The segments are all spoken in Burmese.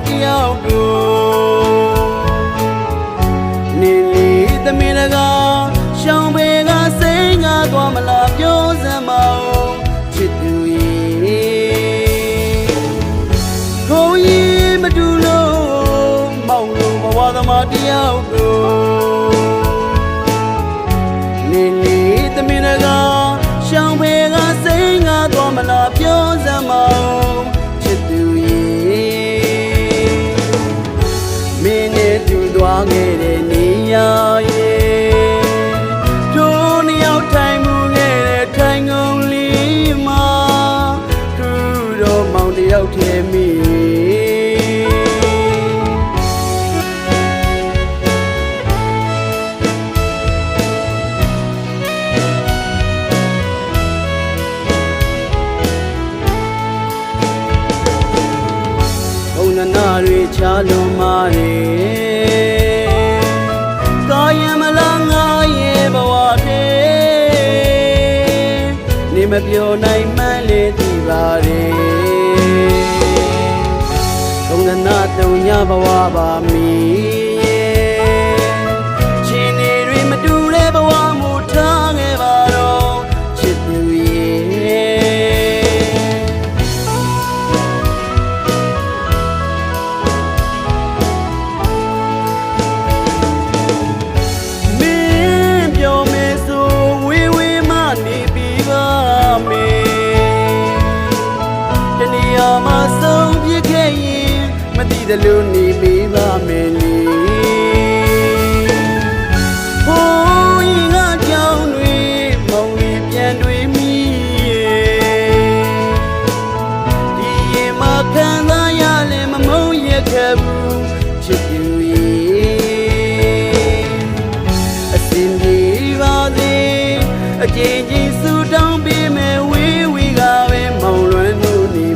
တယောက်တို့နေလေသမီးတကားရှောင်းပေကစိတ်ငါသွားမလားပြောစမ်းမအောင်ချစ်သူရေကိုကြီးမတူလို့မောင်လို့ဘဝသမားတယောက်တို့နေလေသမီးတကားရှောင်းပေကစိတ်ငါသွားမလားပြောစမ်းမအောင်ချစ်သူရေမင်းနဲ့တူသွားခဲ့တဲ့နေရာရေတို့နှစ်ယောက်ထိုင်မှုခဲ့တဲ့ထိုင်ကုန်လေးမှာသူတို့မောင်တယောက်ထဲမိနာတွေချလုံးမာတွေကာယမလားငါရဲ့ဘဝတည်းနေမပြောနိုင်မှန်းလေသိပါတယ်သုံးသနာတုံညဘဝပါမီချင်းတွေမတူတဲ့ဘဝမှုထားခဲ့ပါတော့ချစ်သူမဆုံးပြခဲ့ရင်မသိတယ်လို့နေပေးပါမယ်လေဟိုးရင်ကကြောင်တွေမောင်လေးပြန်တွေမိဒီရင်မခံစားရလဲမမုန်းရခဲ့ဘူးချစ်သူရေအစင်ပြေပါစေအကျဉ်းချင်းဆူတောင်းပေးမယ်ဝေးဝေးကပဲမောင်လွန်းလို့နေ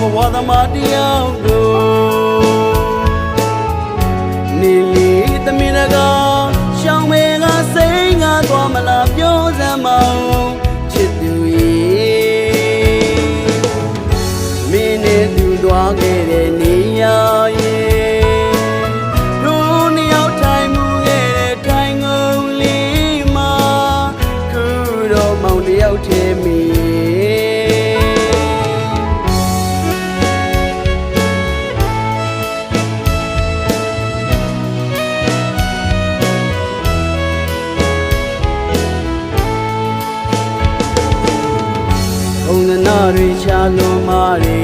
ဘဝသမားတယောက်တို့နေလေသမီးတကားရှောင်းမေကစိတ်ငါသွားမလားပြောစမ်းမအောင်ချစ်သူရေမင်းနဲ့သူသွားခဲ့တဲ့နေရာရေတို့နှစ်ယောက်ထိုင်မှုခဲ့တဲ့ထိုင်ကုန်လေးမှာခုတော့မောင်တယောက်ထဲမိနာတွေချလုံးမာတွေ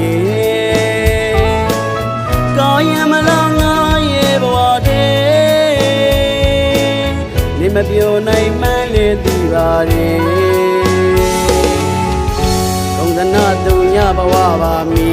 ကာယမလားငါရဲ့ဘဝတည်းနေမပြောနိုင်မှန်းလေသိပါတယ်သုံးသနာတုံညဘဝပါမီ